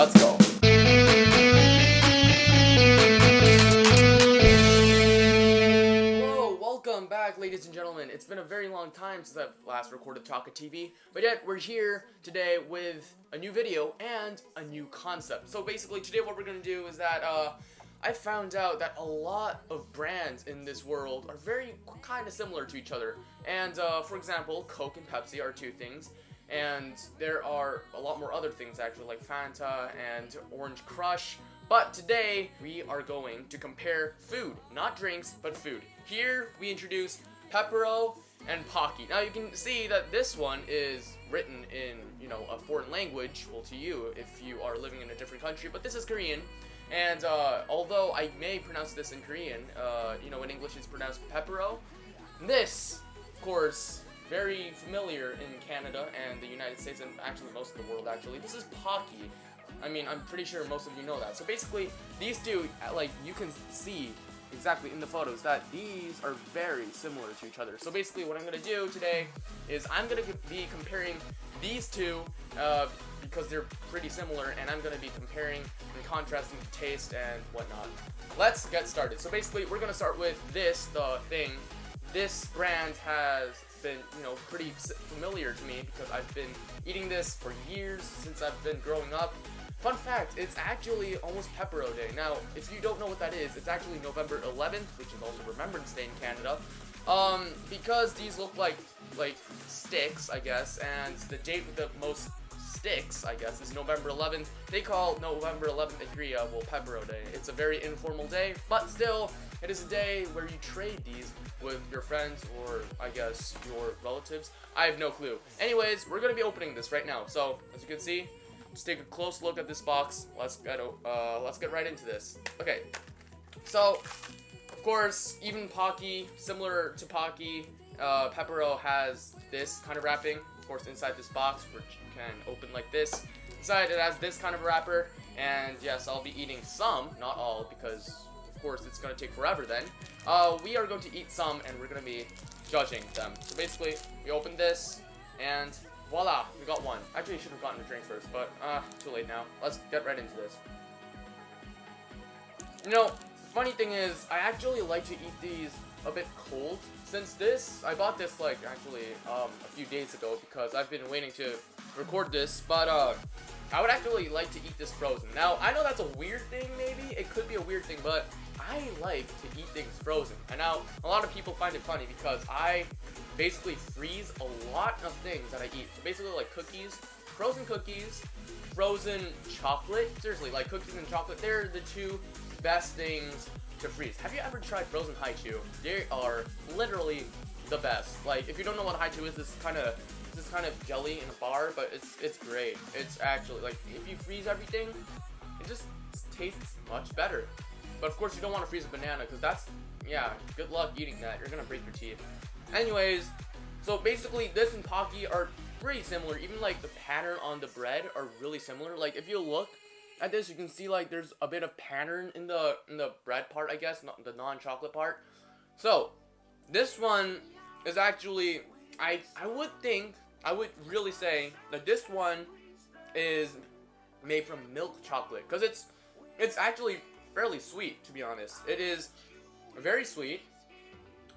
Let's go. Hello, welcome back, ladies and gentlemen. It's been a very long time since I've last recorded Talka-TV, but yet we're here today with a new video and a new concept. So basically today what we're going to do is that I found out that a lot of brands in this world are very kind of similar to each other. And for example, Coke and Pepsi are two things. And there are a lot more other things actually, like Fanta and Orange Crush. But today, we are going to compare food. Not drinks, but food. Here, we introduce Pepero and Pocky. Now, you can see that this one is written in, a foreign language. Well, to you, if you are living in a different country. But this is Korean. And although I may pronounce this in Korean, in English it's pronounced Pepero. This, of course, very familiar in Canada and the United States and actually most of the world actually. This is Pocky. I mean, I'm pretty sure most of you know that. So basically, these two, like, you can see exactly in the photos that these are very similar to each other. So basically what I'm going to do today is I'm going to be comparing these two because they're pretty similar, and I'm going to be comparing and contrasting the taste and whatnot. Let's get started. So basically we're going to start with this, the thing. This brand has been, pretty familiar to me because I've been eating this for years since I've been growing up. Fun fact, it's actually almost Pepero Day. Now, if you don't know what that is, it's actually November 11th, which is also Remembrance Day in Canada. Because these look like sticks, I guess, and the date with the most sticks, I guess, is November 11th. They call November 11th in Korea, Pepero Day. It's a very informal day, but still, it is a day where you trade these with your friends or, I guess, your relatives. I have no clue. Anyways, we're going to be opening this right now. So, as you can see, just take a close look at this box. Let's get right into this. Okay, so, of course, even Pocky, similar to Pocky, Pepero has this kind of wrapping. Of course, inside this box, which you can open like this. Inside, it has this kind of wrapper. And yes, I'll be eating some, not all, because of course it's going to take forever then. We are going to eat some, and we're going to be judging them. So basically, we open this, and voila, we got one. Actually, I should have gotten a drink first, but too late now. Let's get right into this. Funny thing is, I actually like to eat these a bit cold. Since I bought this actually a few days ago because I've been waiting to record this, but I would actually like to eat this frozen. Now, I know that's a weird thing, maybe. It could be a weird thing, but I like to eat things frozen. And now, a lot of people find it funny because I basically freeze a lot of things that I eat. So basically, like cookies, frozen chocolate. Seriously, like cookies and chocolate, they're the two best things to freeze. Have you ever tried frozen haichu? They are literally the best. Like, if you don't know what haichu is, this kind of jelly in a bar, but it's great. It's actually, like, if you freeze everything, it just tastes much better. But of course, you don't want to freeze a banana because that's, good luck eating that. You're gonna break your teeth. Anyways, so basically, this and Pocky are pretty similar. Even like the pattern on the bread are really similar. Like, if you look at this, you can see like there's a bit of pattern in the bread part, I guess, not the non-chocolate part. So this one is actually, I would really say that this one is made from milk chocolate because it's actually fairly sweet, to be honest. It is very sweet,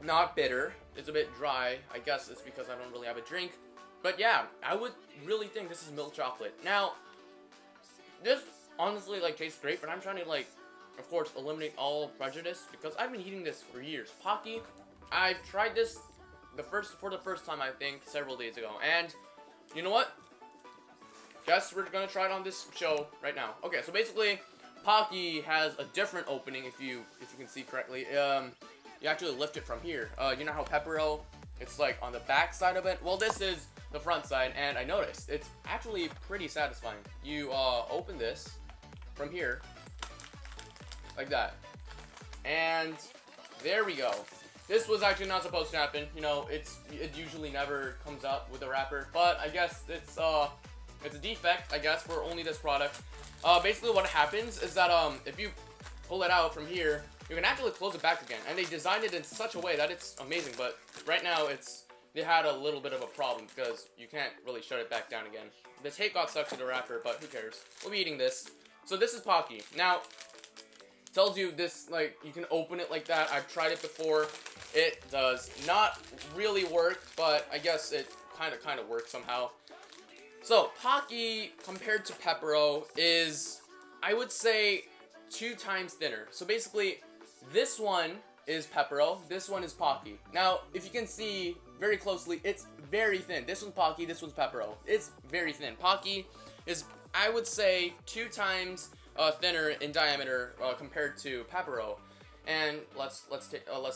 not bitter. It's a bit dry. I guess it's because I don't really have a drink. But yeah, I would really think this is milk chocolate. Now, this honestly tastes great, but I'm trying to of course, eliminate all prejudice because I've been eating this for years. Pocky, I've tried this for the first time, I think, several days ago, and you know what? Guess we're gonna try it on this show right now. Okay, so basically, Pocky has a different opening. If you can see correctly, you actually lift it from here. You know how Pepero, it's like on the back side of it. Well, this is the front side, and I noticed it's actually pretty satisfying. You open this from here, like that, and there we go. This was actually not supposed to happen. It usually never comes up with a wrapper, but I guess it's a defect, I guess, for only this product. Basically what happens is that if you pull it out from here, you can actually close it back again, and they designed it in such a way that it's amazing, but right now it's they had a little bit of a problem because you can't really shut it back down again. The tape got stuck to the wrapper, but who cares? We'll be eating this. So this is Pocky. Now, tells you this, like, you can open it like that. I've tried it before. It does not really work, but I guess it kind of works somehow. So, Pocky, compared to Pepero, is, I would say, 2 times thinner. So basically, this one is Pepero, this one is Pocky. Now, if you can see very closely, it's very thin. This one's Pocky, this one's Pepero. It's very thin. Pocky is, I would say, 2 times thinner in diameter compared to Pepero. And let's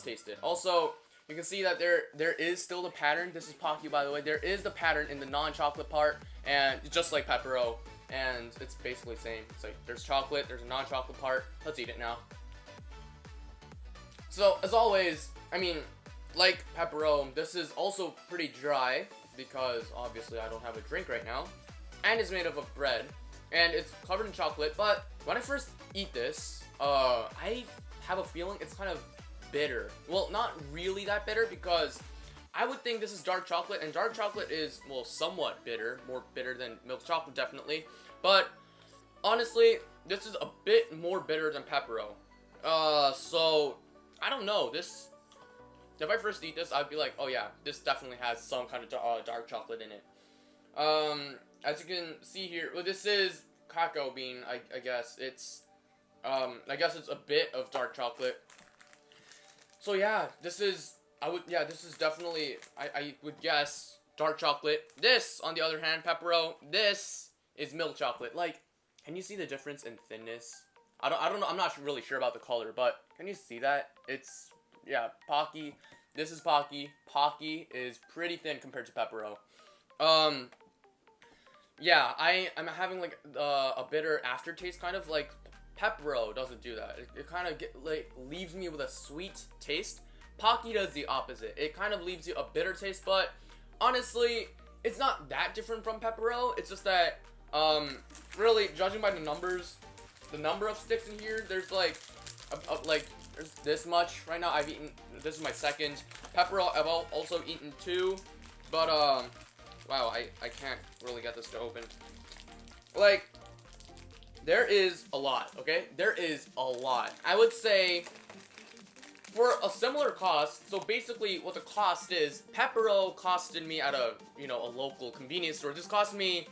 taste it. Also, you can see that there is still the pattern. This is Pocky, by the way. There is the pattern in the non-chocolate part, and just like Pepero, and it's basically the same. It's like there's chocolate, there's a non-chocolate part. Let's eat it now. So as always, I mean, like Pepero, this is also pretty dry because obviously I don't have a drink right now, and it's made of bread, and it's covered in chocolate. But when I first eat this, I have a feeling it's kind of bitter. Well, not really that bitter, because I would think this is dark chocolate, and dark chocolate is, well, somewhat bitter, more bitter than milk chocolate, definitely. But honestly, this is a bit more bitter than Pepero. So I don't know. This, if I first eat this, I'd be like, oh yeah, this definitely has some kind of dark chocolate in it. As you can see here, well, this is cacao bean. I guess it's a bit of dark chocolate. So yeah, this is definitely, I would guess, dark chocolate. This, on the other hand, Pepero, this is milk chocolate. Like, can you see the difference in thinness? I don't know, I'm not really sure about the color, but can you see that? It's, yeah, Pocky. This is Pocky. Pocky is pretty thin compared to Pepero. Yeah, I'm having, like, a bitter aftertaste, kind of, like, Pepero doesn't do that. It kind of leaves me with a sweet taste. Pocky does the opposite. It kind of leaves you a bitter taste, but honestly, it's not that different from Pepero. It's just that, really, judging by the numbers, the number of sticks in here, there's like there's this much. Right now, I've eaten, this is my second. Pepero, I've also eaten 2, but, wow, I can't really get this to open. Like, there is a lot, okay? There is a lot. I would say, for a similar cost, so basically what the cost is, Pepero costed me at a, a local convenience store. This cost me,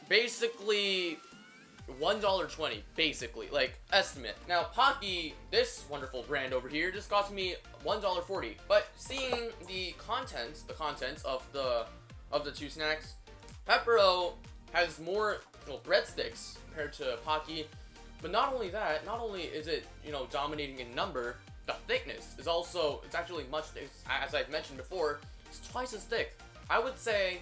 basically $1.20, basically, like, estimate. Now, Pocky, this wonderful brand over here, just cost me $1.40. But seeing the contents of the 2 snacks, Pepero has more breadsticks compared to Pocky. But not only that, not only is it, dominating in number, the thickness is also, it's actually much, as I've mentioned before, it's twice as thick. I would say,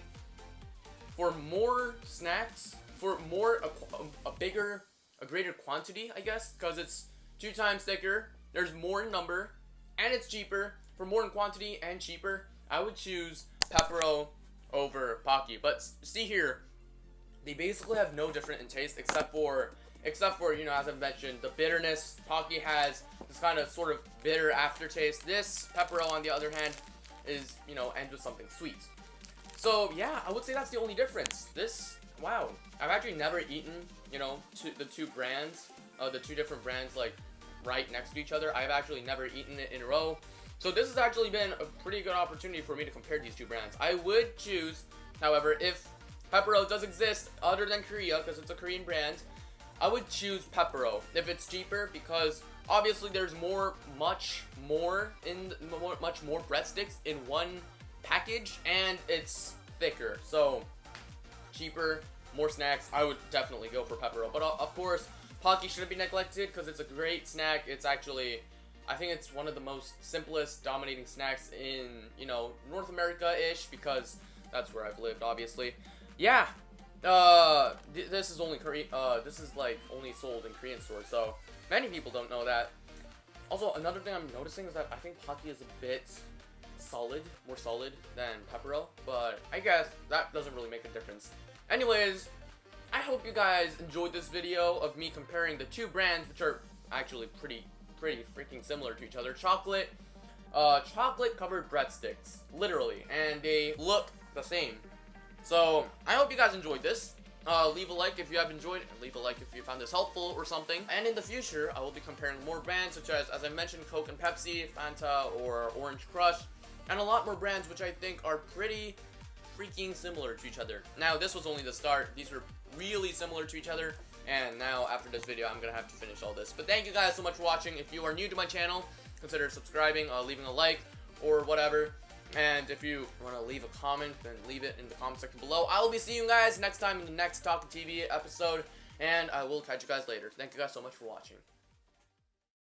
for more snacks, for more, a greater quantity, I guess, because it's 2 times thicker, there's more in number, and it's cheaper. For more in quantity and cheaper, I would choose Pepero over Pocky. But see here, they basically have no different in taste, except for, as I've mentioned, the bitterness. Pocky has this kind of sort of bitter aftertaste. This Pepero, on the other hand, is, ends with something sweet. So yeah, I would say that's the only difference. This, wow, I've actually never eaten, the 2 brands, the 2 different brands, like, right next to each other. I've actually never eaten it in a row. So this has actually been a pretty good opportunity for me to compare these 2 brands. I would choose, however, if Pepero does exist other than Korea, because it's a Korean brand, I would choose Pepero if it's cheaper, because obviously there's much more breadsticks in one package, and it's thicker. So cheaper, more snacks, I would definitely go for Pepero. But of course, Pocky shouldn't be neglected because it's a great snack. It's actually, I think it's one of the most simplest dominating snacks in, North America-ish, because that's where I've lived, obviously. Yeah, this is only this is like only sold in Korean stores, so many people don't know that. Also, another thing I'm noticing is that I think Pocky is a bit more solid than Pepero, but I guess that doesn't really make a difference. Anyways, I hope you guys enjoyed this video of me comparing the 2 brands, which are actually pretty freaking similar to each other. Chocolate, chocolate covered breadsticks, literally, and they look the same. So I hope you guys enjoyed this. Leave a like if you have enjoyed it, and leave a like if you found this helpful or something. And in the future, I will be comparing more brands, such as I mentioned, Coke and Pepsi, Fanta, or Orange Crush, and a lot more brands which I think are pretty freaking similar to each other. Now, this was only the start. These were really similar to each other, and now after this video, I'm gonna have to finish all this. But thank you guys so much for watching. If you are new to my channel, consider subscribing, leaving a like, or whatever. And if you want to leave a comment, then leave it in the comment section below. I will be seeing you guys next time in the next Talka-TV episode, and I will catch you guys later. Thank you guys so much for watching.